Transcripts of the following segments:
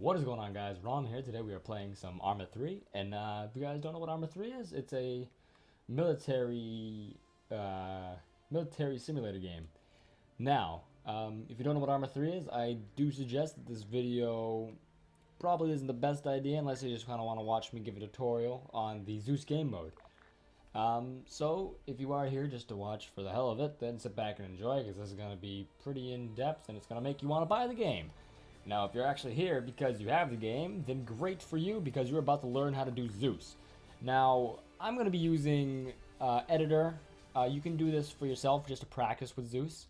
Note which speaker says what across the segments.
Speaker 1: What is going on, guys? Ron here. Today we are playing some ArmA 3, and if you guys don't know what ArmA 3 is, it's a military uh, military simulator game. Now, if you don't know what ArmA 3 is, I do suggest that this video probably isn't the best idea unless you just kind of want to watch me give a tutorial on the Zeus game mode. So if you are here just to watch for the hell of it, then sit back and enjoy because this is going to be pretty in-depth and it's going to make you want to buy the game. Now, if you're actually here because you have the game, then great for you because you're about to learn how to do Zeus. Now, I'm going to be using Editor. You can do this for yourself just to practice with Zeus.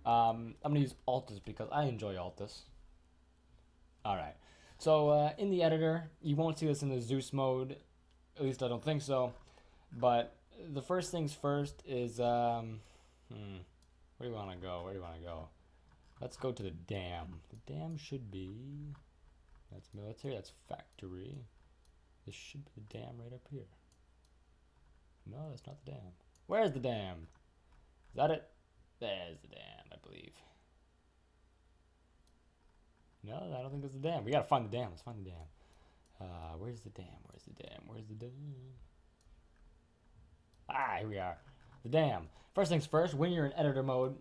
Speaker 1: I'm going to use Altus because I enjoy Altus. Alright, so in the editor, you won't see this in the Zeus mode, at least I don't think so. But the first things first is, where do you want to go? Where do you want to go? Let's go to the dam. The dam should be, that's military, that's factory. This should be the dam right up here. No, that's not the dam. Where's the dam? Is that it? There's the dam, I believe. No, I don't think that's the dam. We gotta find the dam. Let's find the dam. Where's the dam? Where's the dam? Where's the dam? Ah, here we are. The dam. First things first, when you're in editor mode,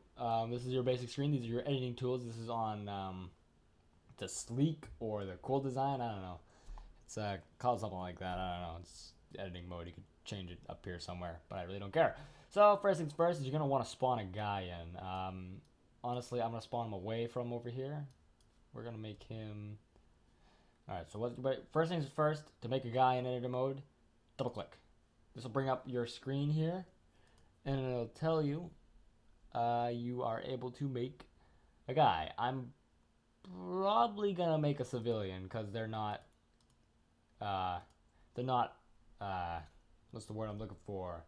Speaker 1: this is your basic screen. These are your editing tools. This is on the sleek or the cool design. I don't know. It's called something like that. I don't know. It's editing mode. You could change it up here somewhere, but I really don't care. So first things first is you're gonna want to spawn a guy in. Honestly, I'm gonna spawn him away from over here. We're gonna make him. All right. So first things first, to make a guy in editor mode, double click. This will bring up your screen here, and it'll tell you you are able to make a guy. I'm probably gonna make a civilian because they're not what's the word I'm looking for?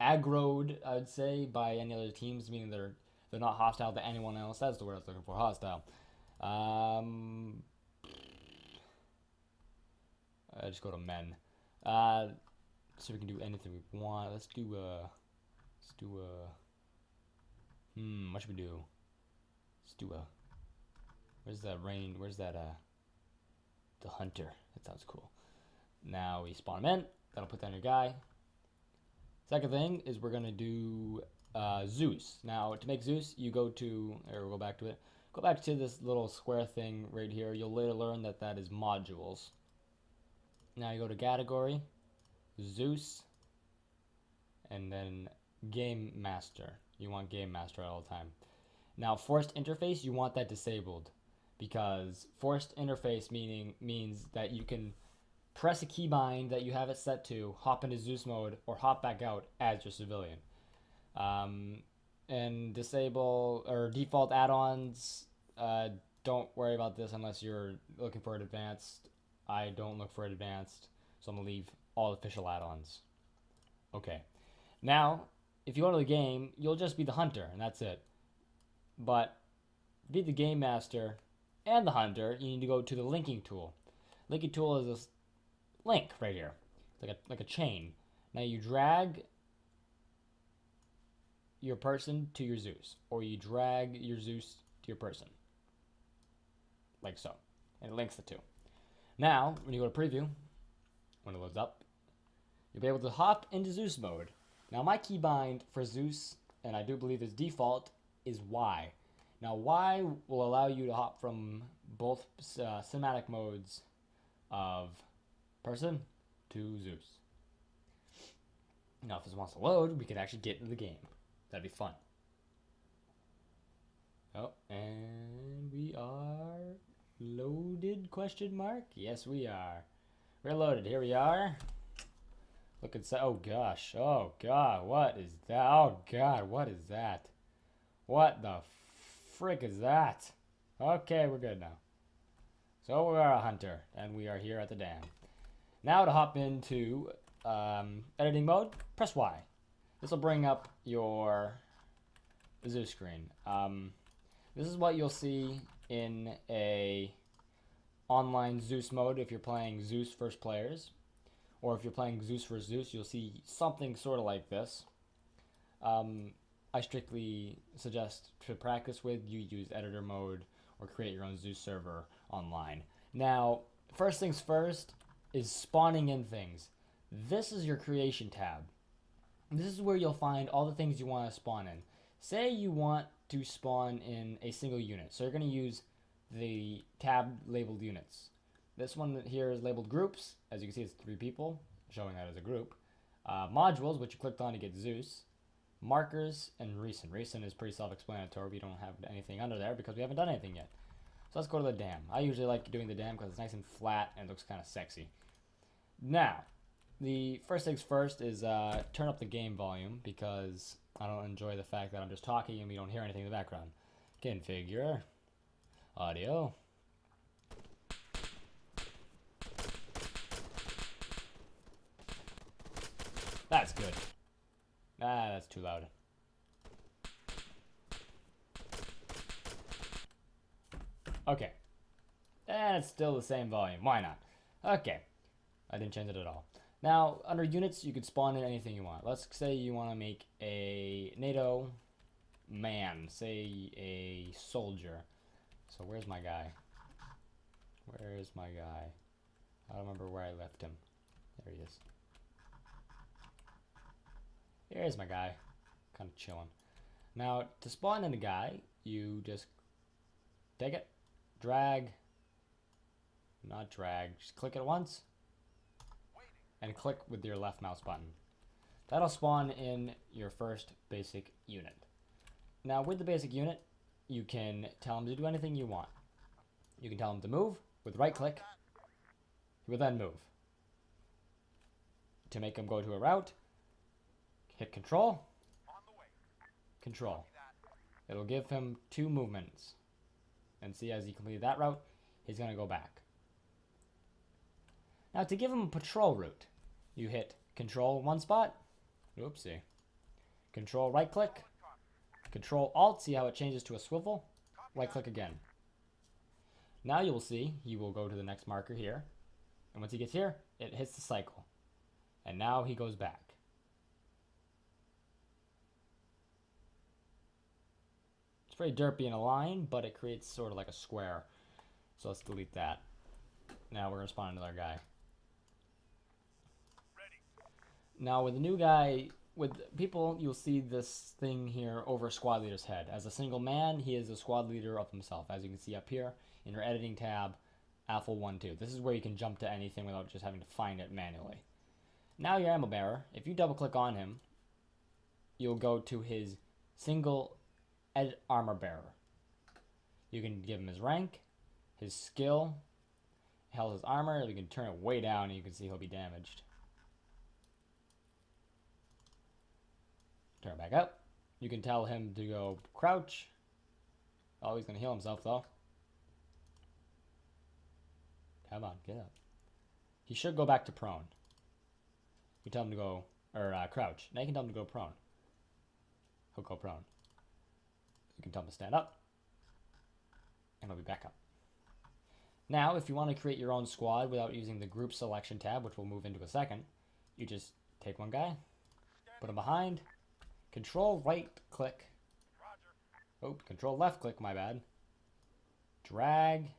Speaker 1: Aggroed, I'd say, by any other teams, meaning they're not hostile to anyone else. That's the word I was looking for, hostile. I just go to men. So we can do anything we want. Let's do what should we do? Let's do where's that rain? Where's that the hunter? That sounds cool. Now we spawn him in. That'll put down your guy. Second thing is we're gonna do Zeus. Now to make Zeus, you go to, or we'll go back to it. Go back to this little square thing right here. You'll later learn that that is modules. Now you go to category, Zeus, and then Game Master. You want Game Master at all the time. Now forced interface, you want that disabled because forced interface means that you can press a keybind that you have it set to, hop into Zeus mode, or hop back out as your civilian. And disable or default add-ons, don't worry about this unless you're looking for an advanced. I don't look for it advanced, so I'm going to leave all official add-ons. Okay. Now, if you go to the game, you'll just be the hunter, and that's it. But to be the game master and the hunter, you need to go to the linking tool. Linking tool is this link right here, like a chain. Now you drag your person to your Zeus, or you drag your Zeus to your person, like so, and it links the two. Now, when you go to preview, when it loads up, you'll be able to hop into Zeus mode. Now, my keybind for Zeus, and I do believe its default, is Y. Now, Y will allow you to hop from both cinematic modes of person to Zeus. Now, if this wants to load, we could actually get into the game. That'd be fun. Oh, and we are loaded, question mark? Yes, we are. We're loaded. Here we are. Look at that. Oh, gosh. Oh, God. What is that? Oh, God. What is that? What the frick is that? Okay, we're good now. So we are a hunter, and we are here at the dam. Now to hop into editing mode, press Y. This will bring up your Zeus screen. This is what you'll see in a online Zeus mode if you're playing Zeus first players, or if you're playing Zeus versus Zeus, you'll see something sort of like this. I strictly suggest to practice with, you use editor mode or create your own Zeus server online. Now, first things first is spawning in things. This is your creation tab. This is where you'll find all the things you want to spawn in. Say you want to spawn in a single unit, so you're going to use the tab labeled units. This one here is labeled groups. As you can see, it's 3 people, showing that as a group. Modules, which you clicked on to get Zeus. Markers, and recent. Recent is pretty self-explanatory. We don't have anything under there because we haven't done anything yet. So let's go to the dam. I usually like doing the dam because it's nice and flat and it looks kind of sexy. Now, the first things first is turn up the game volume because I don't enjoy the fact that I'm just talking and we don't hear anything in the background. Configure. Audio. That's good. Ah, that's too loud. Okay. And it's still the same volume. Why not? Okay. I didn't change it at all. Now, under units, you could spawn in anything you want. Let's say you want to make a NATO man. Say a soldier. So where's my guy? Where is my guy? I don't remember where I left him. There he is. Here's my guy. Kind of chilling. Now, to spawn in a guy, you just take it, drag, not drag, just click it once, and click with your left mouse button. That'll spawn in your first basic unit. Now, with the basic unit, you can tell him to do anything you want. You can tell him to move with right click. He will then move. To make him go to a route, hit control, control. It'll give him 2 movements. And see, as he completed that route, he's going to go back. Now, to give him a patrol route, you hit control 1 spot. Oopsie. Control right click. Control alt, see how it changes to a swivel? Right click again. Now you will see he will go to the next marker here. And once he gets here, it hits the cycle. And now he goes back. It's pretty derpy in a line, but it creates sort of like a square. So let's delete that. Now we're going to spawn another guy. Now with the new guy, with people, you'll see this thing here over squad leader's head. As a single man, he is a squad leader of himself. As you can see up here in your editing tab, Alpha 1, 2. This is where you can jump to anything without just having to find it manually. Now your ammo bearer, if you double click on him, you'll go to his single armor bearer. You can give him his rank, his skill, hell his armor. You can turn it way down and you can see he'll be damaged. Turn it back up. You can tell him to go crouch. Oh, he's going to heal himself though. Come on, get up. He should go back to prone. You tell him to go, or crouch. Now you can tell him to go prone. He'll go prone. You can tell him to stand up. And he'll be back up. Now, if you want to create your own squad without using the group selection tab, which we'll move into a second, you just take one guy, put him behind, control right click. Oh, control left click, my bad. Drag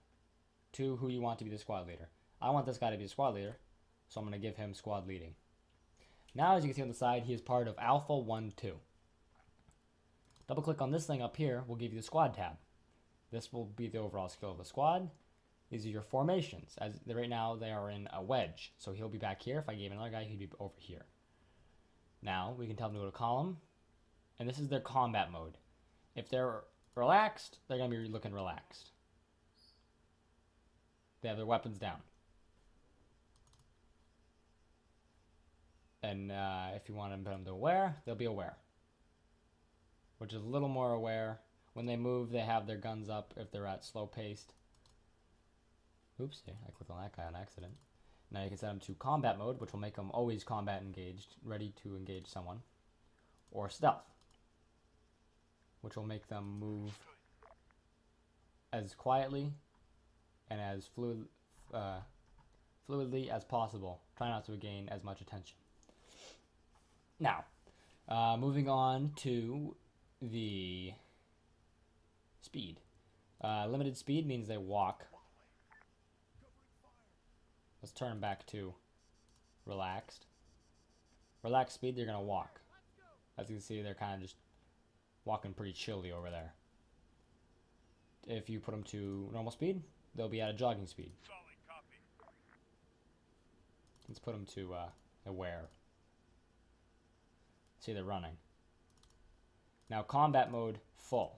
Speaker 1: to who you want to be the squad leader. I want this guy to be the squad leader, so I'm going to give him squad leading. Now, as you can see on the side, he is part of Alpha 1, 2. Double click on this thing up here will give you the squad tab. This will be the overall skill of the squad. These are your formations. As right now, they are in a wedge, so he'll be back here. If I gave another guy, he'd be over here. Now, we can tell them to go to column, and this is their combat mode. If they're relaxed, they're going to be looking relaxed. They have their weapons down. And if you want to put them to aware, they'll be aware. Which is a little more aware. When they move, they have their guns up if they're at slow paced. Oops, I clicked on that guy on accident. Now you can set them to combat mode, which will make them always combat engaged, ready to engage someone. Or stealth, which will make them move as quietly and as fluidly as possible. Try not to gain as much attention. Now, moving on to the speed. Limited speed means they walk. Let's turn them back to relaxed. Relaxed speed, they're going to walk. As you can see, they're kind of just walking pretty chilly over there. If you put them to normal speed, they'll be at a jogging speed. Let's put them to aware. See, they're running. Now, combat mode, full.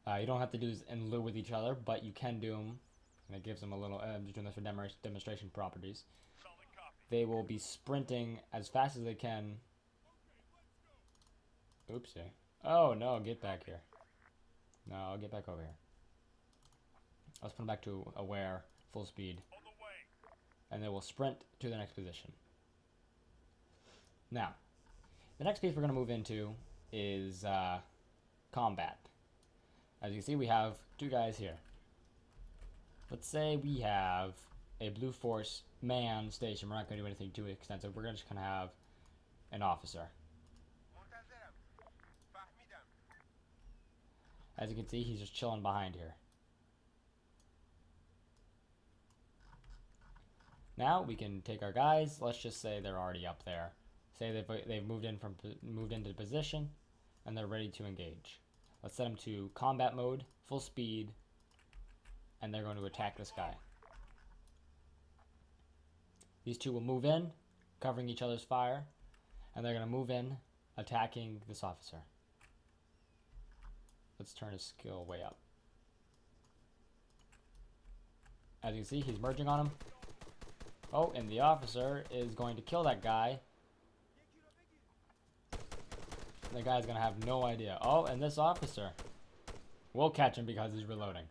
Speaker 1: You don't have to do this in lieu with each other, but you can do them. And it gives them a little, I'm just doing this for demonstration properties. They will be sprinting as fast as they can. Oopsie. Oh, no, get back here. No, get back over here. Let's put them back to aware, full speed. And they will sprint to the next position. Now, the next piece we're going to move into is combat. As you can see, we have two guys here. Let's say we have a Blue Force man station. We're not going to do anything too extensive. We're just going to have an officer. As you can see, he's just chilling behind here. Now we can take our guys. Let's just say they're already up there. Say they've moved into position, and they're ready to engage. Let's set them to combat mode, full speed, and they're going to attack this guy. These two will move in, covering each other's fire, and they're going to move in, attacking this officer. Let's turn his skill way up. As you can see, he's merging on him. Oh, and the officer is going to kill that guy. The guy's going to have no idea. Oh, and this officer will catch him because he's reloading.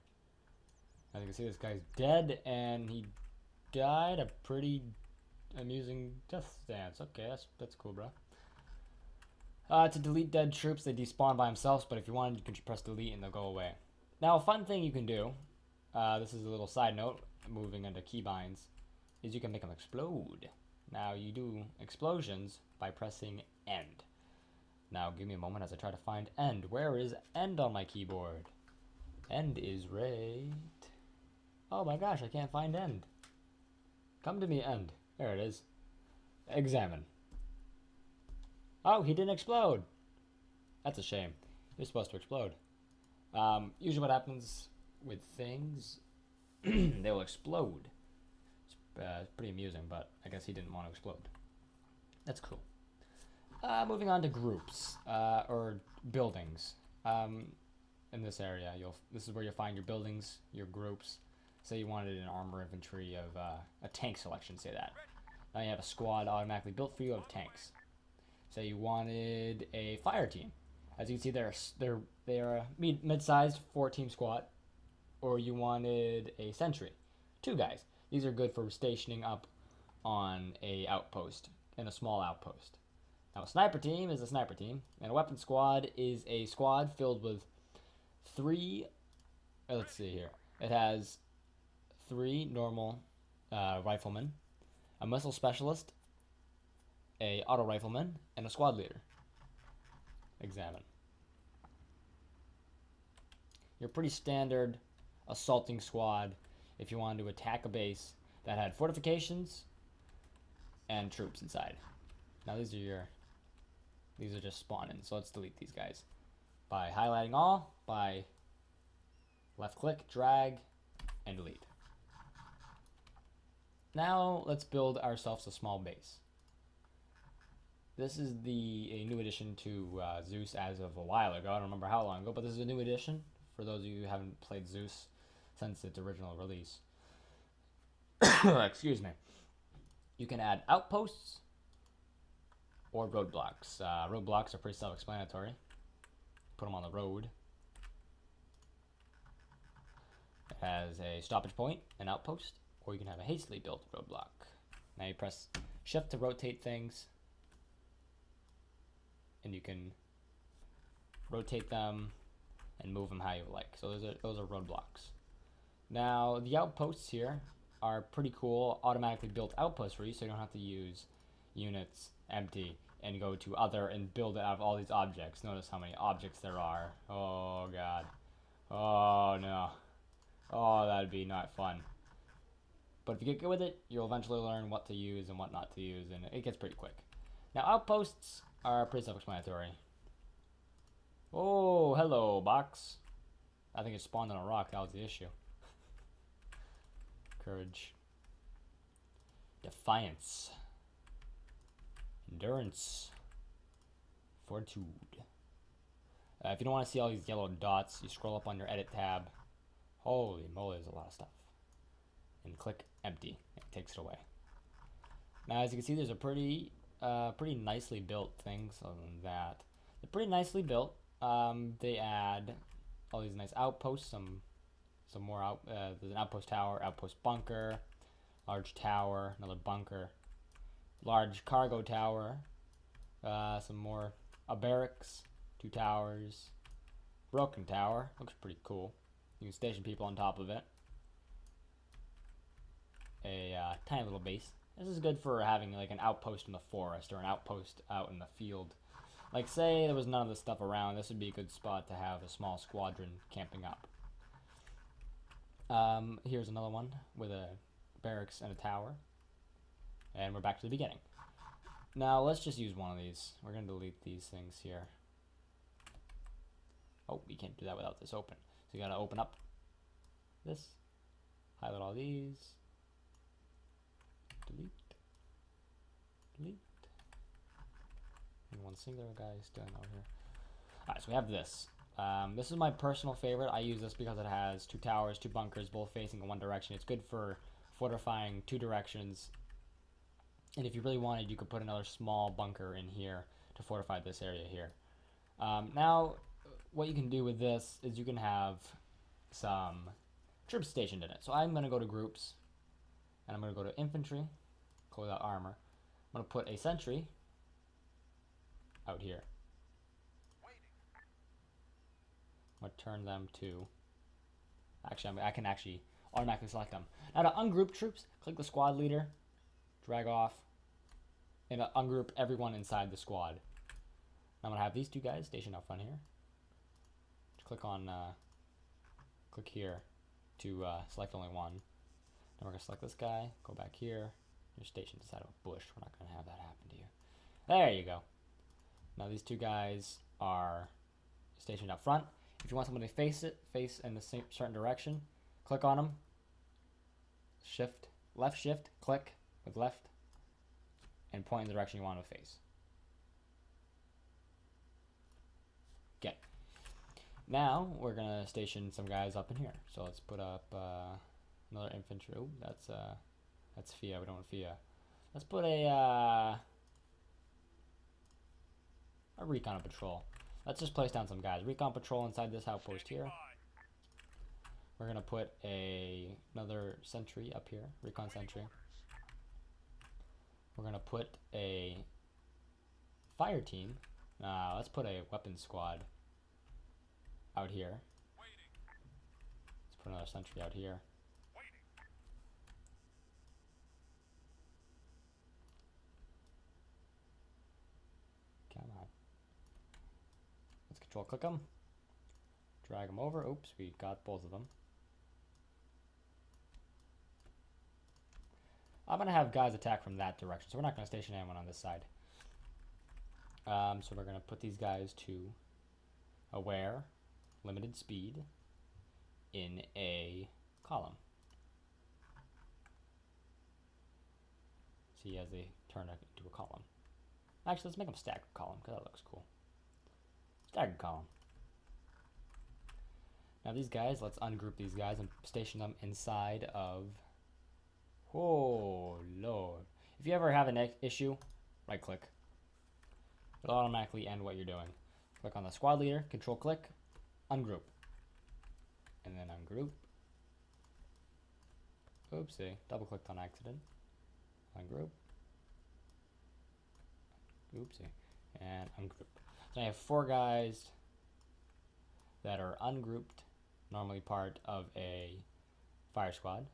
Speaker 1: As you can see, this guy's dead, and he died a pretty amusing death stance. Okay, that's cool, bro. To delete dead troops, they despawn by themselves, but if you want, you can press delete and they'll go away. Now, a fun thing you can do, this is a little side note, moving into keybinds, is you can make them explode. Now, you do explosions by pressing end. Now, give me a moment as I try to find end. Where is end on my keyboard? End is right. Oh my gosh, I can't find end. Come to me, end. There it is. Examine. Oh, he didn't explode. That's a shame. He was supposed to explode. Usually what happens with things, they will explode. It's pretty amusing, but I guess he didn't want to explode. That's cool. Moving on to groups, or buildings. In this area, this is where you'll find your buildings, your groups. Say you wanted an armor infantry of a tank selection, say that. Now you have a squad automatically built for you of tanks. Say you wanted a fire team. As you can see, they're a mid-sized 4-team squad. Or you wanted a sentry. 2 guys. These are good for stationing up on a outpost, in a small outpost. Now a sniper team is a sniper team, and a weapon squad is a squad filled with 3, let's see here. It has 3 normal riflemen, a missile specialist, a auto rifleman, and a squad leader. Examine. Your pretty standard assaulting squad if you wanted to attack a base that had fortifications and troops inside. Now these are just spawning, so let's delete these guys by highlighting all, by left click, drag, and delete. Now let's build ourselves a small base. This is a new addition to Zues as of a while ago. I don't remember how long ago, but this is a new addition for those of you who haven't played Zues since its original release. Excuse me. You can add outposts or roadblocks. Roadblocks are pretty self-explanatory. Put them on the road. It has a stoppage point, an outpost, or you can have a hastily built roadblock. Now you press shift to rotate things, and you can rotate them and move them how you like. So those are roadblocks. Now the outposts here are pretty cool, automatically built outposts for you, so you don't have to use units empty and go to other and build it out of all these objects. Notice how many objects there are. Oh god. Oh no. Oh, that'd be not fun. But if you get good with it, you'll eventually learn what to use and what not to use, and it gets pretty quick. Now, outposts are pretty self-explanatory. Oh, hello, box. I think it spawned on a rock. That was the issue. Courage. Defiance. Endurance. Fortitude. If you don't want to see all these yellow dots, you scroll up on your edit tab. Holy moly, there's a lot of stuff. And click empty. It takes it away. Now, as you can see, there's a pretty nicely built things other than that. They're pretty nicely built. They add all these nice outposts. Some more there's an outpost tower, outpost bunker, large tower, another bunker, large cargo tower, some more barracks, 2 towers, broken tower. Looks pretty cool. You can station people on top of it. A tiny little base. This is good for having like an outpost in the forest or an outpost out in the field. Like say there was none of this stuff around, this would be a good spot to have a small squadron camping up. Here's another one with a barracks and a tower. And we're back to the beginning. Now let's just use one of these. We're going to delete these things here. Oh, we can't do that without this open. So you got to open up this, highlight all these, delete, delete. And one singular guy is doing over here. Alright, so we have this. This is my personal favorite. I use this because it has 2 towers, 2 bunkers, both facing in one direction. It's good for fortifying 2 directions. And if you really wanted, you could put another small bunker in here to fortify this area here. Now, what you can do with this is you can have some troops stationed in it. So I'm going to go to groups, and I'm going to go to infantry, close out armor. I'm going to put a sentry out here. I'm going to turn them to... Actually, I can actually automatically select them. Now to ungroup troops, click the squad leader, drag off, and ungroup everyone inside the squad. I'm going to have these 2 guys stationed out front here. Just click on, click here to select only one. Then we're going to select this guy, go back here. You're stationed inside of a bush. We're not going to have that happen to you. There you go. Now these 2 guys are stationed up front. If you want somebody to face in the same certain direction, click on them. Shift, left shift, click with left, and point in the direction you want to face. Okay. Now we're gonna station some guys up in here. So let's put up another infantry. Oh, that's FIA. We don't want FIA. Let's put a recon patrol. Let's just place down some guys. Recon patrol inside this outpost here. We're gonna put another sentry up here, recon sentry. We're gonna put a fire team. Let's put a weapons squad out here. Let's put another sentry out here. Come on. Let's control click them. Drag them over. Oops, we got both of them. I'm going to have guys attack from that direction, so we're not going to station anyone on this side. So we're going to put these guys to aware, limited speed, in a column. See as they turn into a column. Actually, let's make them staggered column, because that looks cool. Staggered column. Now these guys, let's ungroup these guys and station them inside of... Oh, Lord. If you ever have an issue, right click. It'll automatically end what you're doing. Click on the squad leader, control click, ungroup. And then ungroup. Oopsie, double clicked on accident. Ungroup. Oopsie. And ungroup. So I have 4 guys that are ungrouped, normally part of a fire squad.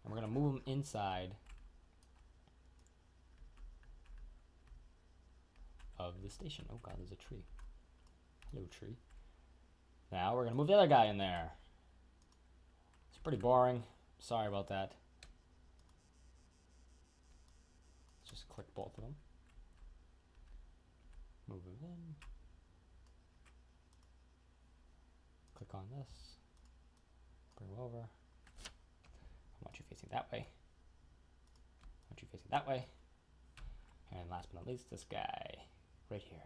Speaker 1: And we're going to move them inside of the station. Oh god, there's a tree. Hello, tree. Now we're gonna move the other guy in there. It's pretty boring. Sorry about that. Let's just click both of them. Move them in. Click on this. Bring them over. I want you facing that way. I want you facing that way. And last but not least, this guy right here.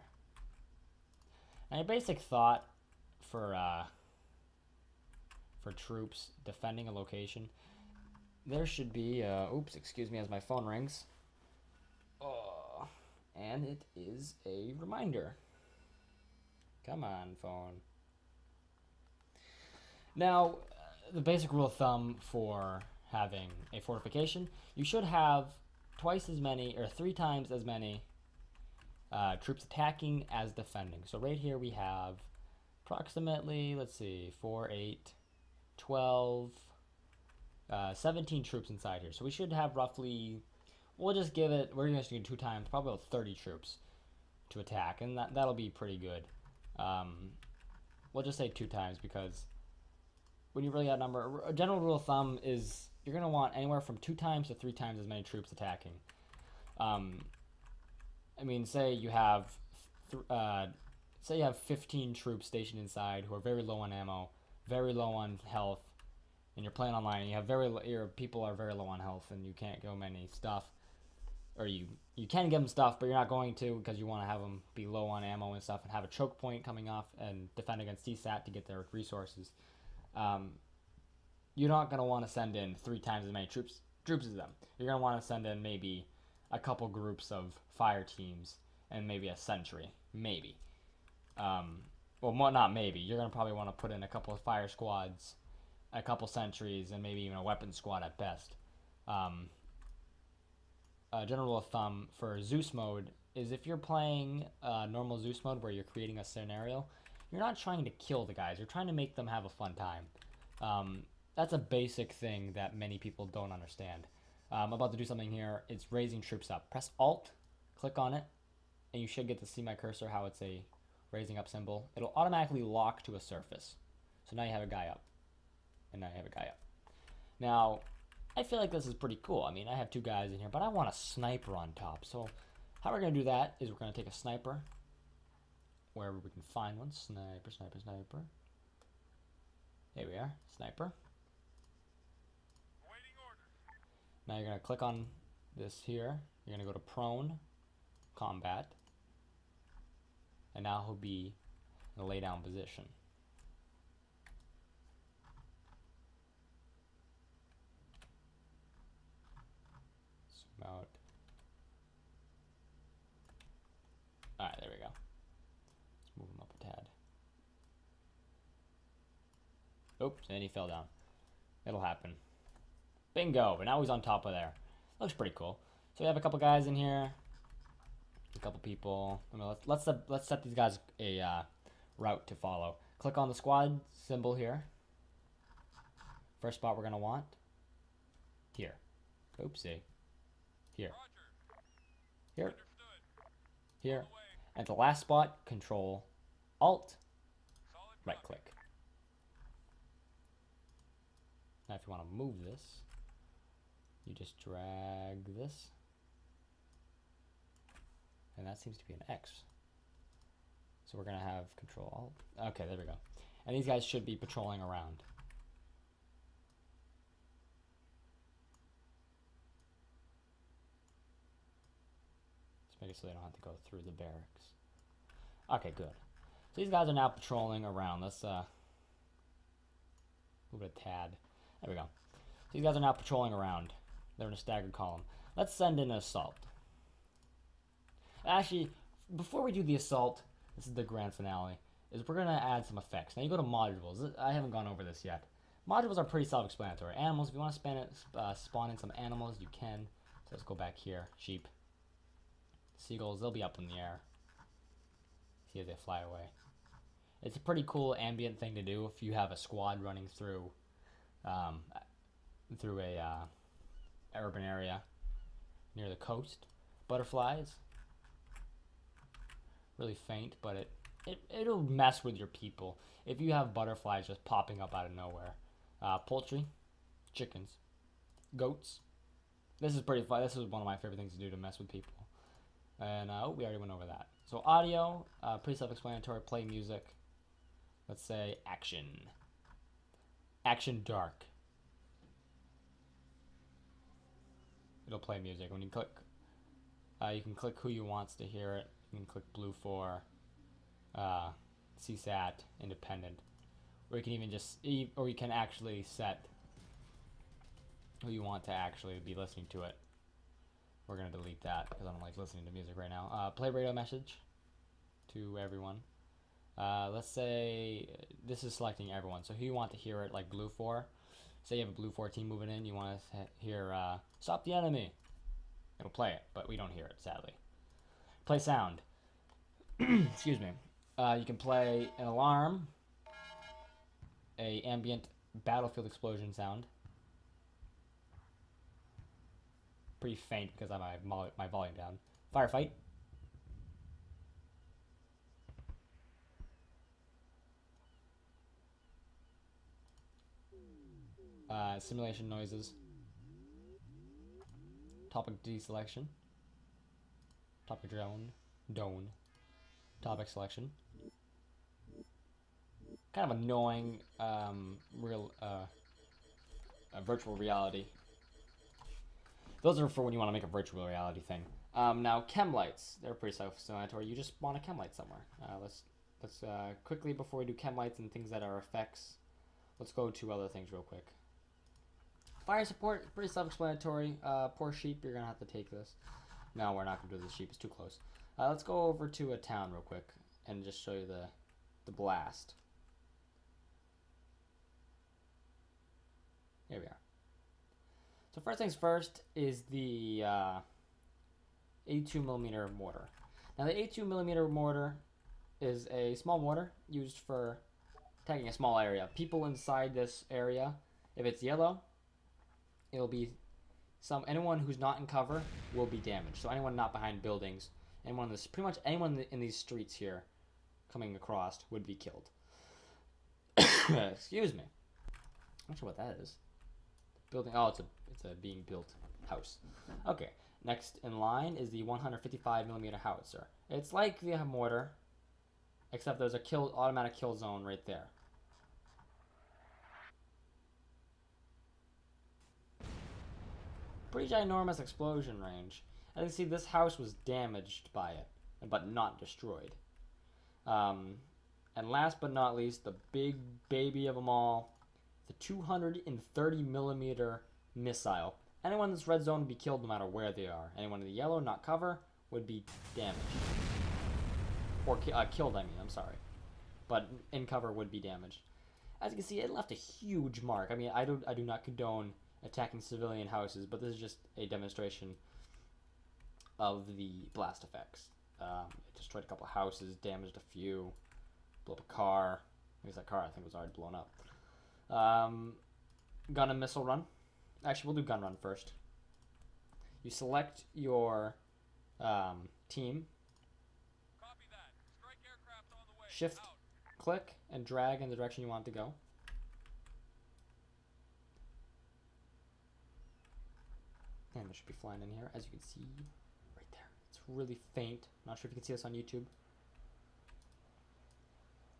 Speaker 1: Now your basic thought for troops defending a location, there should be, oops, excuse me as my phone rings. Oh, and it is a reminder. Come on, phone. Now, the basic rule of thumb for having a fortification, you should have twice as many, or 3 times as many troops attacking as defending. So right here we have approximately, let's see, 4, 8, 12, 17 troops inside here. So we should have roughly, we'll just give it, we're just going to do 2 times, probably about 30 troops to attack. And that'll be pretty good. We'll just say 2 times because when you really outnumber, a general rule of thumb is you're going to want anywhere from 2 times to 3 times as many troops attacking. I mean, say you have 15 troops stationed inside who are very low on ammo, very low on health, and you're playing online and you have your people are very low on health and you can't give them any stuff, or you can give them stuff but you're not going to because you want to have them be low on ammo and stuff and have a choke point coming off and defend against CSAT to get their resources. You're not going to want to send in 3 times as many troops as them. You're going to want to send in maybe a couple groups of fire teams and maybe a sentry, maybe. Well, not maybe. You're going to probably want to put in a couple of fire squads, a couple sentries, and maybe even a weapon squad at best. A general rule of thumb for Zeus mode is if you're playing normal Zeus mode where you're creating a scenario, you're not trying to kill the guys. You're trying to make them have a fun time. That's a basic thing that many people don't understand. I'm about to do something here. It's raising troops up. Press Alt, click on it, and you should get to see my cursor, how it's a raising up symbol. It'll automatically lock to a surface. So now you have a guy up. And now you have a guy up. Now, I feel like this is pretty cool. I mean, I have 2 guys in here, but I want a sniper on top. So how we're going to do that is we're going to take a sniper, wherever we can find one. Sniper, sniper, sniper. There we are, sniper. Now you're going to click on this here. You're going to go to prone, combat. And now he'll be in a lay down position. Zoom out. Alright, there we go. Let's move him up a tad. Oops, and he fell down. It'll happen. Bingo, but now he's on top of there. Looks pretty cool. So we have a couple guys in here. A couple people. I mean, let's set these guys a route to follow. Click on the squad symbol here. First spot we're going to want. Here. Oopsie. Here. Here. Here. And the last spot, Control, Alt, right click. Now if you want to move this, you just drag this. And that seems to be an X. So we're going to have Control Alt. Okay, there we go. And these guys should be patrolling around. Let's make it so they don't have to go through the barracks. Okay, good. So these guys are now patrolling around. Let's move it a tad. There we go. So these guys are now patrolling around. They're in a staggered column. Let's send in an assault. Actually, before we do the assault, this is the grand finale, is we're going to add some effects. Now you go to modules. I haven't gone over this yet. Modules are pretty self-explanatory. Animals, if you want to spawn in some animals, you can. So let's go back here. Sheep. Seagulls, they'll be up in the air. See as they fly away. It's a pretty cool ambient thing to do if you have a squad running through a urban area near the coast. Butterflies. Really faint, but it it'll mess with your people if you have butterflies just popping up out of nowhere. Poultry, chickens, goats. This is pretty fun. This is one of my favorite things to do to mess with people. And we already went over that. So audio, pretty self-explanatory. Play music. Let's say action. Action dark. It'll play music. When you click, you can click who you wants to hear it. You can click blue for CSAT, independent. Or you can even just, or you can actually set who you want to actually be listening to it. We're going to delete that because I don't like listening to music right now. Play radio message to everyone. Let's say this is selecting everyone. So who you want to hear it, like blue for. Say you have a blue 14 moving in. You want to hear stop the enemy. It'll play it, but we don't hear it, sadly. Play sound. Excuse me. You can play an alarm, a ambient battlefield explosion sound. Pretty faint because I have my volume down. Firefight. Simulation noises. Topic deselection. Topic drone. Topic selection. Kind of annoying, virtual reality. Those are for when you want to make a virtual reality thing. Now, chem lights. They're pretty self-explanatory. You just want a chem light somewhere. Let's quickly, before we do chem lights and things that are effects, let's go to other things real quick. Fire support, pretty self-explanatory. Poor sheep, you're going to have to take this. No, we're not going to do the sheep. It's too close. Let's go over to a town real quick and just show you the blast. Here we are. So first things first is the 82mm mortar. Now the 82mm mortar is a small mortar used for attacking a small area. People inside this area, if it's yellow, it'll be anyone who's not in cover will be damaged. So anyone not behind buildings, pretty much anyone in these streets here coming across would be killed. Excuse me. I'm not sure what that is. Building. Oh, it's a being built house. Okay. Next in line is the 155mm howitzer. It's like the mortar, except there's a automatic kill zone right there. Pretty ginormous explosion range. As you can see, this house was damaged by it, but not destroyed. And last but not least, the big baby of them all, the 230mm missile. Anyone in this red zone would be killed no matter where they are. Anyone in the yellow, not cover, would be damaged. Or killed, I mean, I'm sorry. But in cover would be damaged. As you can see, it left a huge mark. I mean, I do not condone attacking civilian houses, but this is just a demonstration of the blast effects. It destroyed a couple of houses, damaged a few, blew up a car. I guess that car, I think, was already blown up. Gun and missile run. Actually, we'll do gun run first. You select your team.
Speaker 2: Copy that. Strike aircraft on the way.
Speaker 1: Shift,
Speaker 2: Out.
Speaker 1: click, and drag in the direction you want to go. And it should be flying in here, as you can see right there. It's really faint. Not sure if you can see this on YouTube.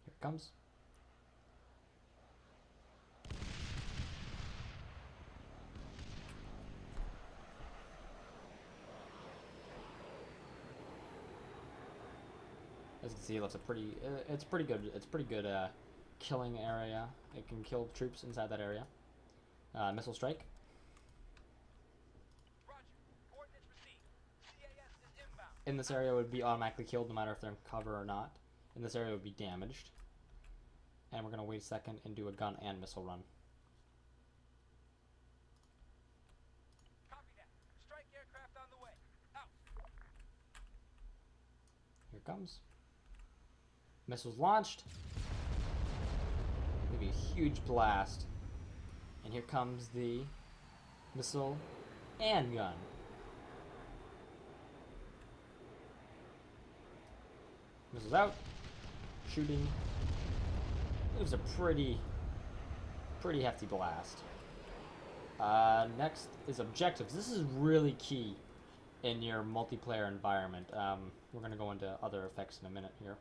Speaker 1: Here it comes. As you can see, it's pretty good. It's pretty good killing area. It can kill troops inside that area. Missile strike.
Speaker 2: Roger. Coordinates received. CAS is inbound.
Speaker 1: In this area, would be automatically killed no matter if they're in cover or not. In this area, would be damaged. And we're gonna wait a second and do a gun and missile run.
Speaker 2: Copy that. Strike aircraft on the way. Out.
Speaker 1: Here it comes. Missiles launched. Maybe a huge blast. And here comes the missile and gun. Missiles out. shooting. It was a pretty hefty blast. Next is objectives. This is really key in your multiplayer environment. We're going to go into other effects in a minute here.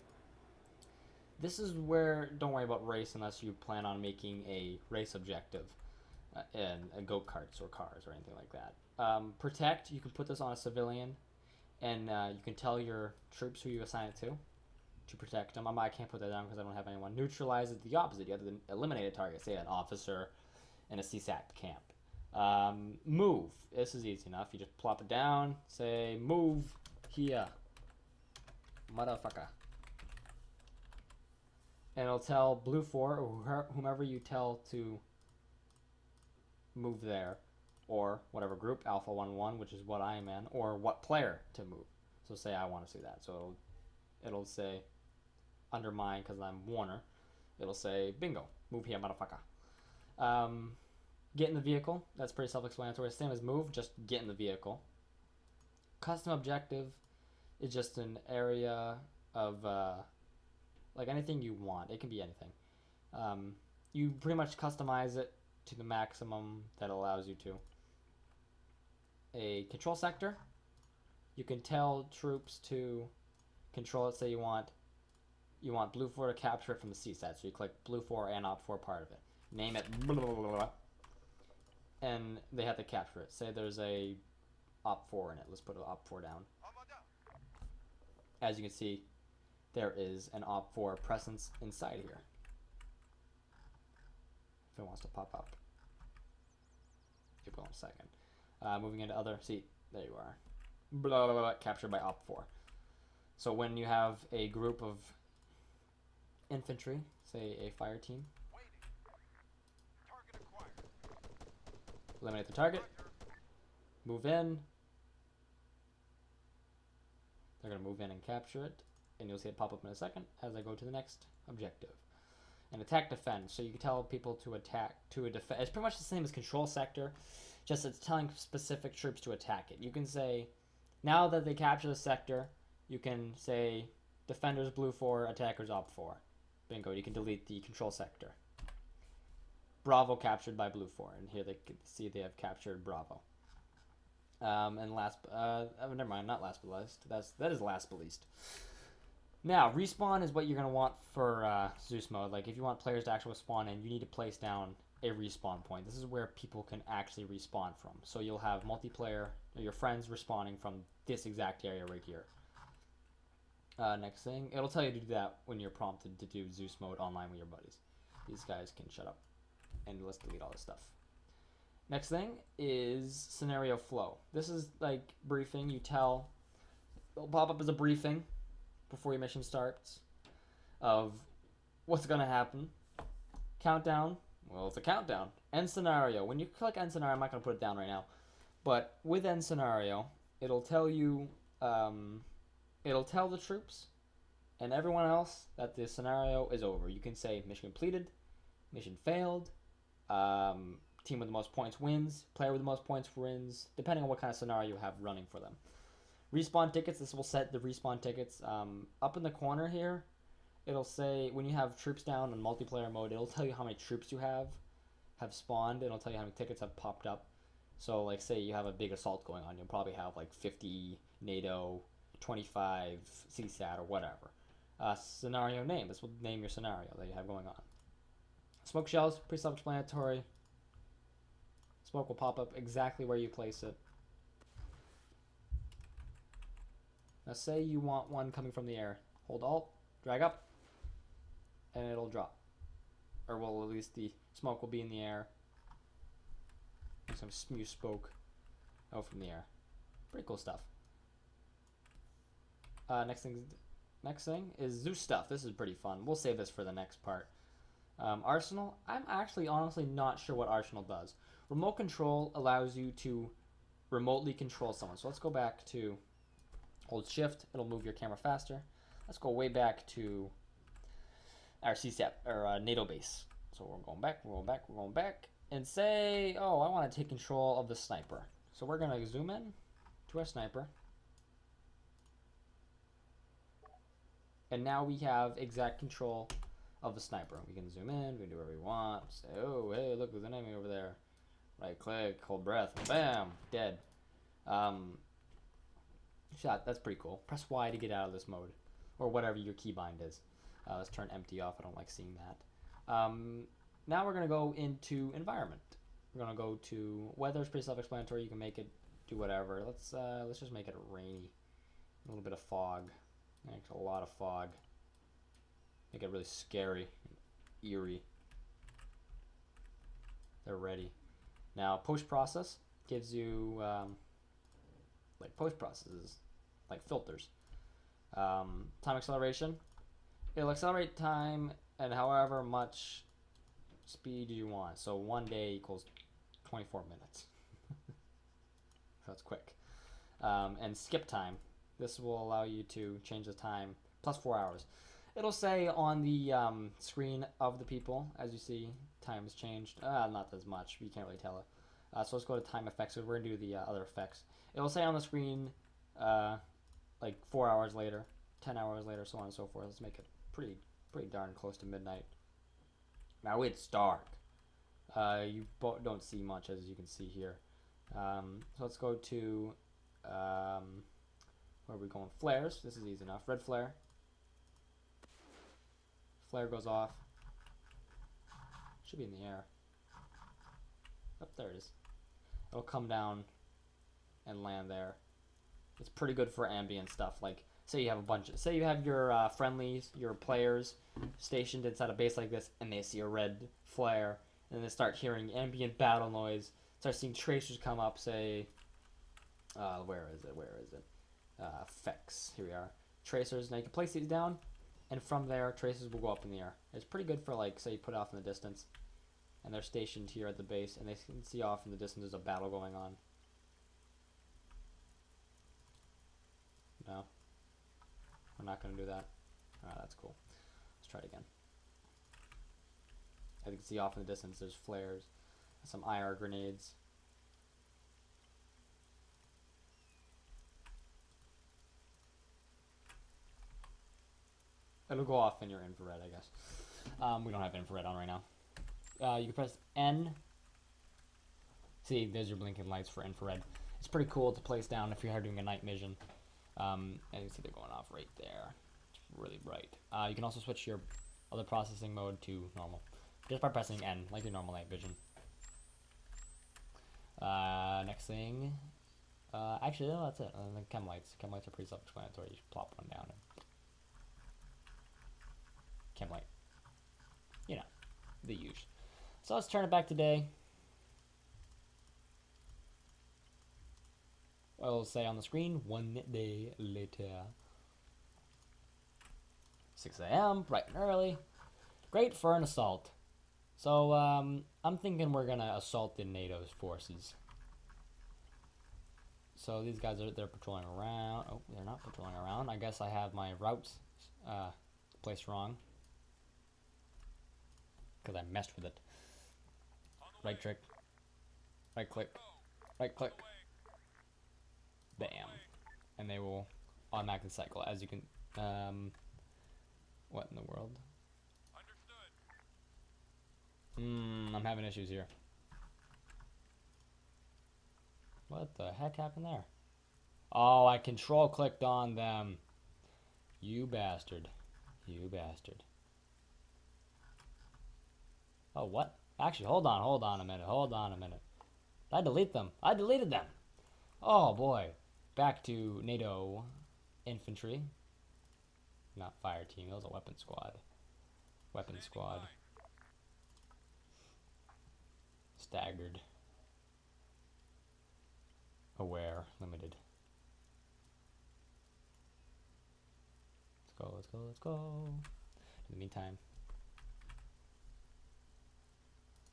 Speaker 1: This is where, don't worry about race unless you plan on making a race objective in go-karts or cars or anything like that. Protect, you can put this on a civilian, and you can tell your troops who you assign it to protect them. I can't put that down because I don't have anyone. Neutralize is the opposite. You have to eliminate a target, say an officer in a CSAT camp. Move. This is easy enough. You just plop it down, say move here, motherfucker. And it'll tell Blue 4 or whomever you tell to move there, or whatever group, Alpha 1-1, which is what I am in, or what player to move. So say I want to see that. So it'll say under mine, because I'm Warner, it'll say bingo, move here, motherfucker. Get in the vehicle. That's pretty self-explanatory. Same as move, just get in the vehicle. Custom objective is just an area of like anything you want. It can be anything. You pretty much customize it to the maximum that allows you to. A control sector. You can tell troops to control it. Say you want Blue 4 to capture it from the CSAT. So you click Blue 4 and Op 4 part of it. Name it blah, blah, blah, blah, and they have to capture it. Say there's a Op 4 in it. Let's put an Op 4 down. As you can see, there is an Op 4 presence inside here. If it wants to pop up. It will in a second. Moving into other, see, there you are. Blah, blah, blah, captured by Op 4. So when you have a group of infantry, say a fire team, eliminate the target, move in. They're going to move in and capture it, and you'll see it pop up in a second as I go to the next objective. And attack defend. So you can tell people to attack to a defend. It's pretty much the same as control sector, just it's telling specific troops to attack it. You can say, now that they capture the sector, you can say defenders Blue 4, attackers Op 4. Bingo. You can delete the control sector. Bravo captured by Blue 4, and here they can see they have captured Bravo. And last, never mind, not last but least. That is last but least. Now, respawn is what you're going to want for Zeus mode. Like, if you want players to actually spawn in, you need to place down a respawn point. This is where people can actually respawn from. So you'll have multiplayer, or your friends respawning from this exact area right here. Next thing, it'll tell you to do that when you're prompted to do Zeus mode online with your buddies. These guys can shut up. And let's delete all this stuff. Next thing is scenario flow. This is like briefing. You tell, it'll pop up as a briefing before your mission starts of what's going to happen. Countdown. Well, it's a countdown. End scenario. When you click end scenario, I'm not going to put it down right now. But with end scenario, it'll tell you, it'll tell the troops and everyone else that the scenario is over. You can say mission completed, mission failed, team with the most points wins, player with the most points wins, depending on what kind of scenario you have running for them. Respawn tickets, this will set the respawn tickets. Up in the corner here, it'll say, when you have troops down in multiplayer mode, it'll tell you how many troops you have spawned, and it'll tell you how many tickets have popped up. So, like, say you have a big assault going on, you'll probably have, like, 50 NATO, 25 CSAT, or whatever. Scenario name, this will name your scenario that you have going on. Smoke shells, pretty self-explanatory. Smoke will pop up exactly where you place it. Now say you want one coming from the air. Hold Alt, drag up, and it'll drop. Or well, at least the smoke will be in the air. Some spew smoke out from the air. Pretty cool stuff. Next thing is Zeus stuff. This is pretty fun. We'll save this for the next part. Arsenal. I'm actually honestly not sure what Arsenal does. Remote control allows you to remotely control someone. So let's go back to hold shift. It'll move your camera faster. Let's go way back to our CSAP or NATO base. So we're going back, and say, oh, I want to take control of the sniper. So we're gonna zoom in to our sniper, And now we have exact control of the sniper. We can zoom in, we can do whatever we want. Say, oh, hey, look, there's an enemy over there. Right click, hold breath, bam, dead. Shot, that's pretty cool. Press Y to get out of this mode, or whatever your keybind is. Let's turn empty off, I don't like seeing that. Now we're gonna go into environment. We're gonna go to weather, it's pretty self-explanatory, you can make it do whatever. Let's just make it rainy. A little bit of fog. Actually, a lot of fog. Make it really scary and eerie. They're ready. Now, post-process gives you, like post-processes, like filters. Time acceleration. It'll accelerate time at however much speed you want. So 1 day equals 24 minutes. That's quick. And skip time. This will allow you to change the time plus 4 hours. It'll say on the screen of the people, as you see, time has changed. Not as much. You can't really tell it. So let's go to time effects. So we're going to do the other effects. It'll say on the screen like 4 hours later, 10 hours later, so on and so forth. Let's make it pretty darn close to midnight. Now it's dark. You don't see much, as you can see here. So let's go to, where are we going? Flares. This is easy enough. Red flare. Flare goes off. Should be in the air. Oh, there it is. It'll come down and land there. It's pretty good for ambient stuff. Like, say you have a bunch of, say you have your friendlies, your players stationed inside a base like this, and they see a red flare, and they start hearing ambient battle noise. Start seeing tracers come up. Say, where is it? Effects. Here we are. Tracers. Now you can place these down, and from there, tracers will go up in the air. It's pretty good for, like, say you put it off in the distance, and they're stationed here at the base, and they can see off in the distance there's a battle going on. No, we're not going to do that. That's cool. Let's try it again. As you can see off in the distance, there's flares, some IR grenades. It'll go off in your infrared, I guess. We don't have infrared on right now. You can press N. See, there's your blinking lights for infrared. It's pretty cool to place down if you're doing a night mission. And you see they're going off right there. It's really bright. You can also switch your other processing mode to normal, just by pressing N, like your normal night vision. Next thing, actually, no, that's it. The chem lights. Chem lights are pretty self-explanatory. You just plop one down and chem light. You know, the usual. So let's turn it back to day. It'll say on the screen, 1 day later. 6 a.m., bright and early. Great for an assault. So, I'm thinking we're gonna assault the NATO's forces. So these guys they're patrolling around. Oh, they're not patrolling around. I guess I have my routes placed wrong, because I messed with it. Right click. Right click. Right click. Bam. And they will automatically cycle, as you can, what in the world? Understood. I'm having issues here. What the heck happened there? Oh, I control clicked on them. You bastard. You bastard. Oh, what? Actually, hold on a minute. Did I delete them? I deleted them. Oh boy. Back to NATO infantry. Not fire team, it was a weapon squad. Weapon squad. Staggered. Aware. Limited. Let's go. In the meantime.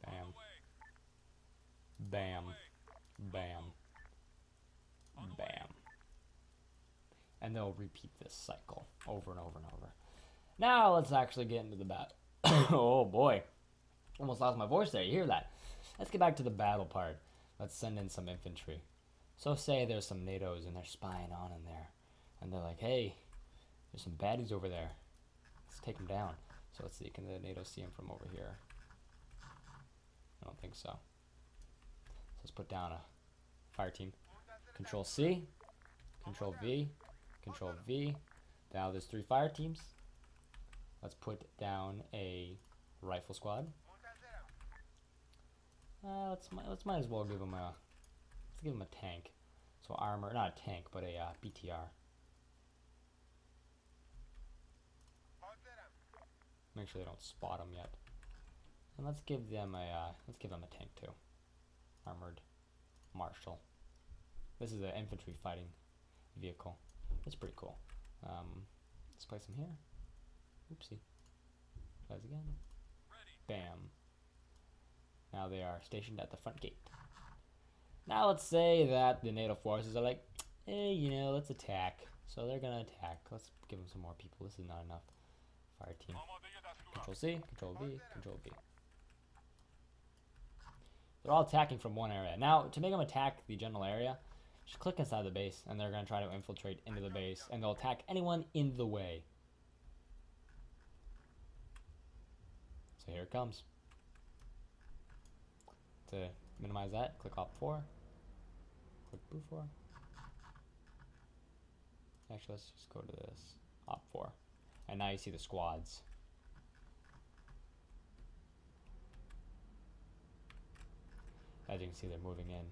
Speaker 1: Bam. Bam. Bam. Bam. And they'll repeat this cycle over and over and over. Now let's actually get into the battle. Oh boy. Almost lost my voice there, you hear that? Let's get back to the battle part. Let's send in some infantry. So say there's some NATOs and they're spying on in there. And they're like, hey, there's some baddies over there. Let's take him down. So let's see, can the NATO see him from over here? I don't think so. So let's put down a fire team. Control C, Control V, Control V. Now there's 3 fire teams. Let's put down a rifle squad. Let's might as well give him a tank. So armor, not a tank, but a BTR. Make sure they don't spot him yet. And let's give them a tank too. Armored Marshal. This is an infantry fighting vehicle. It's pretty cool. Let's place him here. Oopsie. Guys again. Bam. Now they are stationed at the front gate. Now let's say that the NATO forces are like, hey, you know, let's attack. So they're gonna attack. Let's give them some more people. This is not enough. Fire team. Control C, Control V, Control V. They're all attacking from one area. Now, to make them attack the general area, just click inside the base, and they're going to try to infiltrate into the base, and they'll attack anyone in the way. So here it comes. To minimize that, click Op4. Click Blue4. Actually, let's just go to this. Op4. And now you see the squads. As you can see, they're moving in.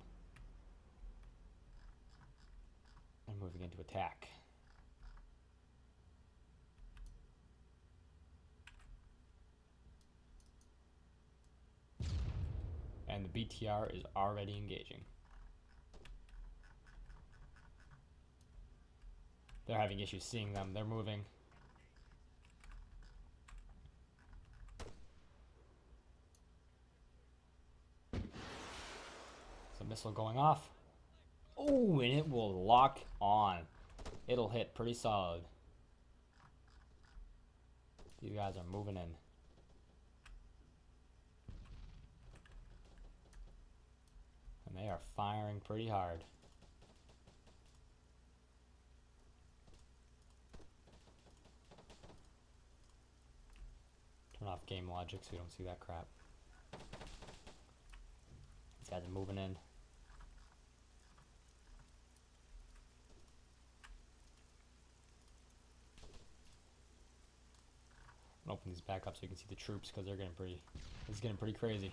Speaker 1: And moving into attack. And the BTR is already engaging. They're having issues seeing them. They're moving. Missile going off. Oh, and it will lock on. It'll hit pretty solid. These guys are moving in. And they are firing pretty hard. Turn off game logic so you don't see that crap. These guys are moving in. Open these back up so you can see the troops because they're getting pretty. It's getting pretty crazy.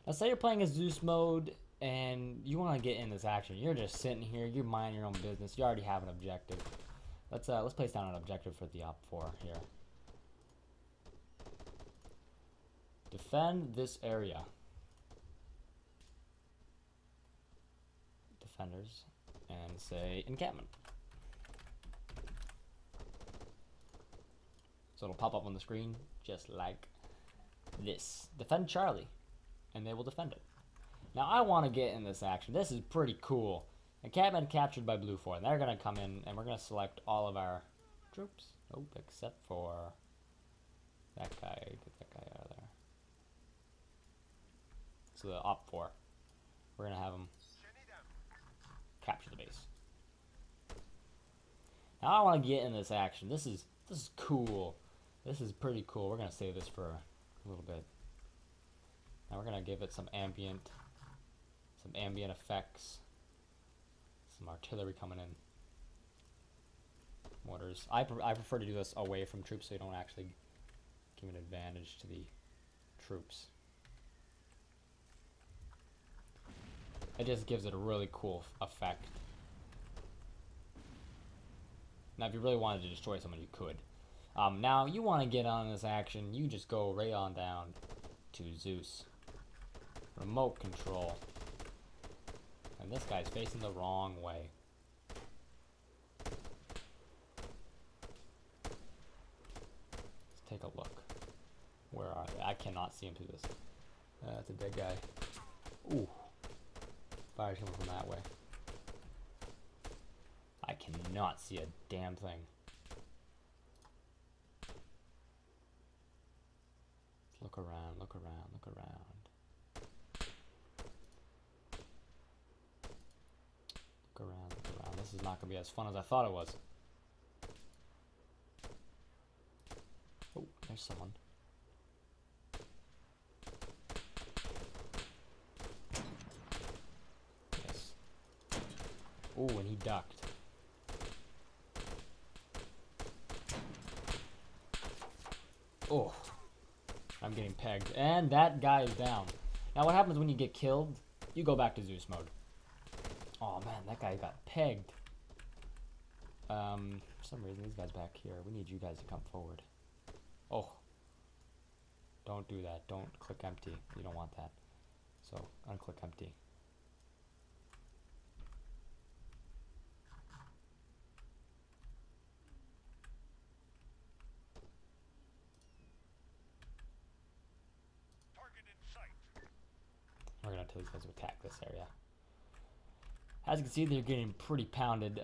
Speaker 1: Now, say you're playing a Zeus mode and you want to get in this action. You're just sitting here. You're minding your own business. You already have an objective. Let's place down an objective for the Op4 here. Defend this area. Defenders, and say encampment. So it'll pop up on the screen just like this. Defend Charlie, and they will defend it. Now I want to get in this action. This is pretty cool. Encampment captured by Blue 4. They're going to come in, and we're going to select all of our troops. Nope, except for that guy. Get that guy out of there. So the Op4. We're going to have them capture the base. Now I want to get in this action. This is cool. This is pretty cool. We're going to save this for a little bit. Now we're going to give it some ambient effects. Some artillery coming in. Mortars. I prefer to do this away from troops so you don't actually give an advantage to the troops. It just gives it a really cool effect. Now if you really wanted to destroy someone, you could. Now you want to get on this action, you just go right on down to Zeus. Remote control. And this guy's facing the wrong way. Let's take a look. Where are they? I cannot see him through this. That's a dead guy. Ooh. Fire's coming from that way. I cannot see a damn thing. Look around, look around, look around. Look around, look around. This is not going to be as fun as I thought it was. Oh, there's someone. Yes. Oh, and he ducked. Oh, I'm getting pegged. And that guy is down. Now what happens when you get killed? You go back to Zeus mode. Oh man, that guy got pegged. For some reason, these guys back here. We need you guys to come forward. Oh. Don't do that. Don't click empty. You don't want that. So, unclick empty.
Speaker 2: Target in sight.
Speaker 1: We're gonna tell these guys to attack this area. As you can see, they're getting pretty pounded.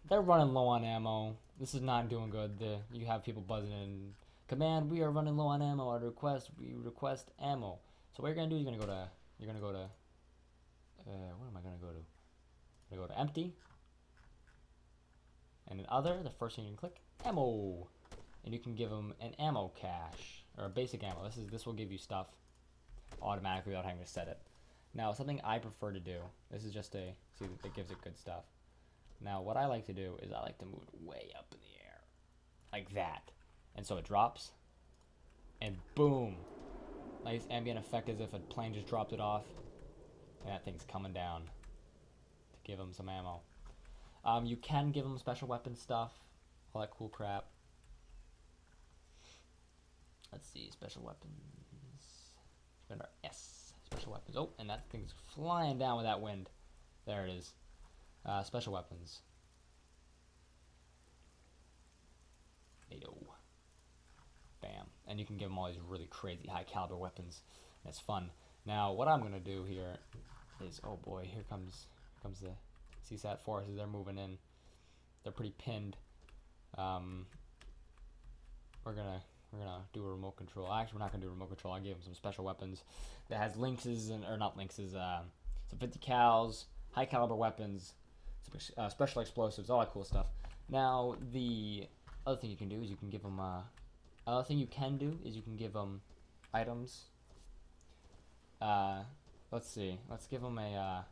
Speaker 1: They're running low on ammo. This is not doing good. You have people buzzing in. Command, we are running low on ammo. Our request, we request ammo. So what you're gonna do is you're gonna go to what am I gonna go to? I'm gonna go to empty. And in other, the first thing you can click, ammo. And you can give them an ammo cache or a basic ammo. This will give you stuff automatically without having to set it. Now, something I prefer to do, this is just see, it gives it good stuff. Now, what I like to do is I like to move it way up in the air, like that. And so it drops, and boom. Nice ambient effect as if a plane just dropped it off, and that thing's coming down to give them some ammo. You can give them special weapon stuff, all that cool crap. Let's see, special weapons. Remember, S. Special weapons. Oh, and that thing's flying down with that wind. There it is. Special weapons. NATO. Bam. And you can give them all these really crazy high caliber weapons. And it's fun. Now, what I'm gonna do here is, oh boy, here comes the CSAT forces. They're moving in. They're pretty pinned. We're gonna do a remote control. Actually, we're not gonna do a remote control. I gave them some special weapons that has lynxes or not lynxes. Some 50 cals, high caliber weapons, special explosives, all that cool stuff. Now, the other thing you can do is you can give them. Another thing you can do is you can give them items. Let's see. Let's give them a.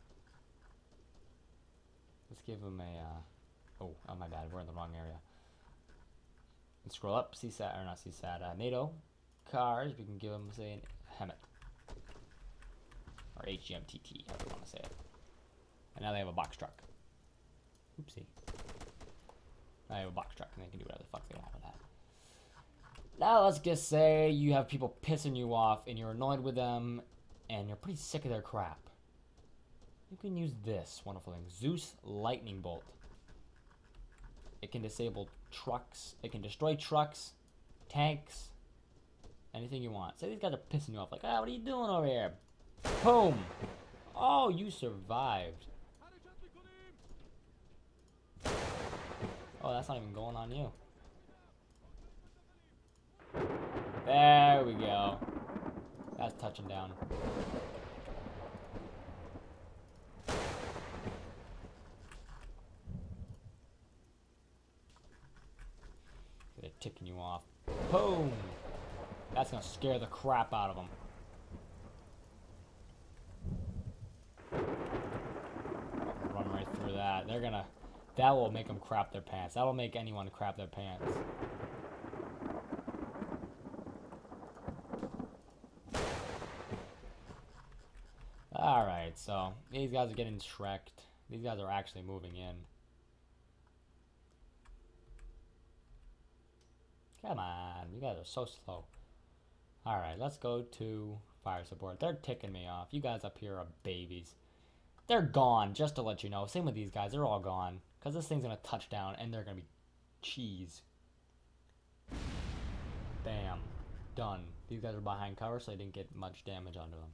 Speaker 1: Oh, my bad. We're in the wrong area. And scroll up, CSAT, or not CSAT, NATO cars. We can give them, say, an HEMT. Or HGMTT, however you want to say it. And now they have a box truck. Oopsie. Now they have a box truck, and they can do whatever the fuck they want with that. Now let's just say you have people pissing you off, and you're annoyed with them, and you're pretty sick of their crap. You can use this wonderful thing, Zeus Lightning Bolt. It can disable trucks. It can destroy trucks, tanks, anything you want. Say these guys are pissing you off. Like, what are you doing over here? Boom. Oh, you survived. Oh, that's not even going on you. There we go. That's touching down. They're ticking you off. Boom! That's gonna scare the crap out of them. Run right through that. That will make them crap their pants. That will make anyone crap their pants. Alright, so these guys are getting shreked. These guys are actually moving in. Come on, you guys are so slow. Alright, let's go to fire support. They're ticking me off. You guys up here are babies. They're gone, just to let you know. Same with these guys, they're all gone. Because this thing's going to touch down and they're going to be cheese. Bam. Done. These guys are behind cover, so they didn't get much damage onto them.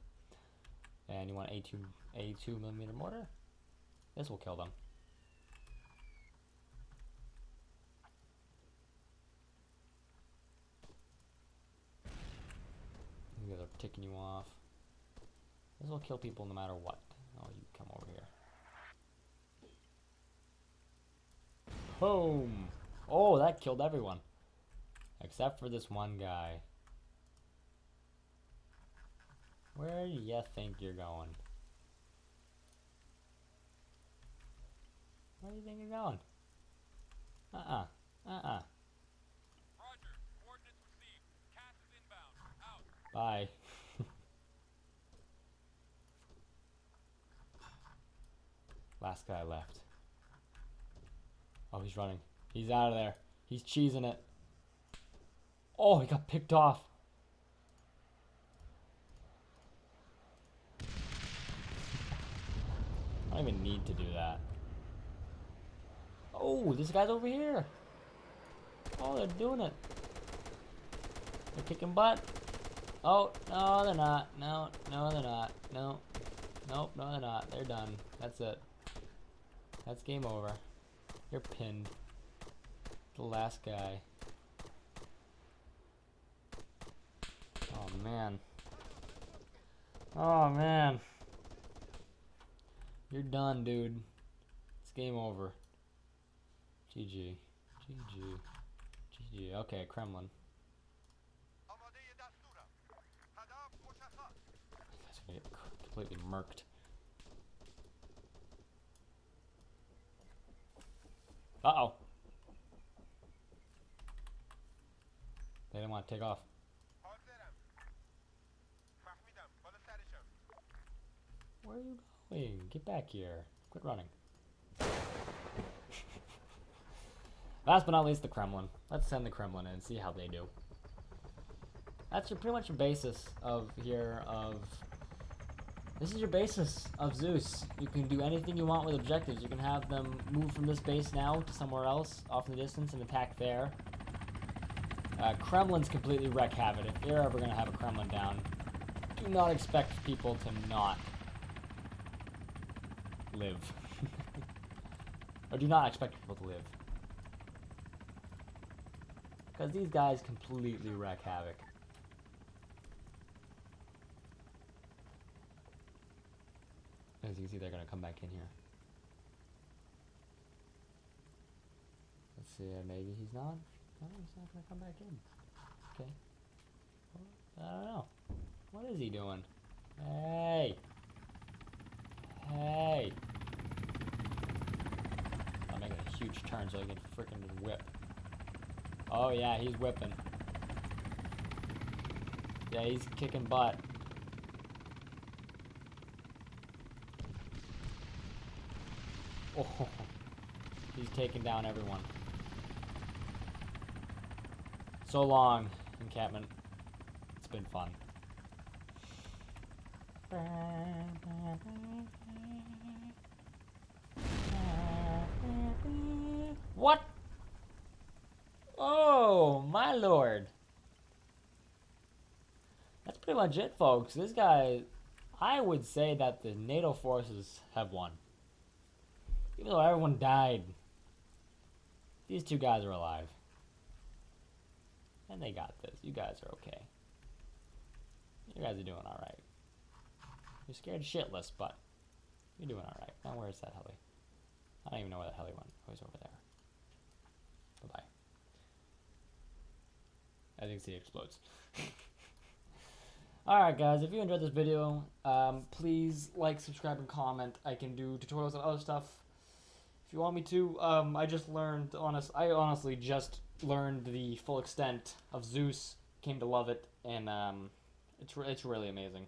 Speaker 1: And you want A2 millimeter mortar? This will kill them. guys are ticking you off. This will kill people no matter what. Oh, you come over here. Boom! Oh, that killed everyone. Except for this one guy. Where do you think you're going? Where do you think you're going?
Speaker 2: Roger. Coordinates received. Cast is inbound. Out.
Speaker 1: Bye. Last guy left. Oh, he's running. He's out of there. He's cheesing it. Oh, he got picked off. I don't even need to do that. Oh, this guy's over here. Oh, they're doing it. They're kicking butt. Oh, no, they're not. No, they're not. No. Nope, no, they're not. They're done. That's it. That's game over. You're pinned. The last guy. Oh, man. Oh, man. You're done, dude. It's game over. GG. GG. GG. Okay, Kremlin. You guys are gonna get completely murked. Uh-oh. They didn't want to take off. Where are you going? Get back here. Quit running. Last but not least, the Kremlin. Let's send the Kremlin in and see how they do. That's pretty much your basis of here of... This is your basis of Zues. You can do anything you want with objectives. You can have them move from this base now to somewhere else off in the distance and attack there. Kremlins completely wreak havoc. If you're ever going to have a Kremlin down, do not expect people to not live. Or do not expect people to live. Because these guys completely wreak havoc. As you can see, they're going to come back in here. Let's see, maybe he's not. No, he's not going to come back in. Okay. Well, I don't know. What is he doing? Hey! Hey! I'm making a huge turn so I can freaking whip. Oh yeah, he's whipping. Yeah, he's kicking butt. Oh, he's taking down everyone. So long, encampment. It's been fun. What? Oh, my lord. That's pretty much it, folks. This guy, I would say that the NATO forces have won. Even though everyone died, these two guys are alive. And they got this. You guys are okay. You guys are doing alright. You're scared shitless, but you're doing alright. Now where's that heli? I don't even know where the heli went. Oh, he's over there. Bye-bye. As you can see, it explodes. Alright guys, if you enjoyed this video, please like, subscribe, and comment. I can do tutorials and other stuff if you want me to. I honestly just learned the full extent of Zues, came to love it, and it's really amazing.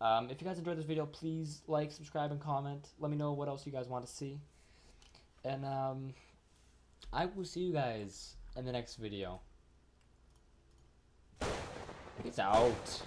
Speaker 1: If you guys enjoyed this video, please like, subscribe, and comment. Let me know what else you guys want to see. And I will see you guys in the next video. Peace out.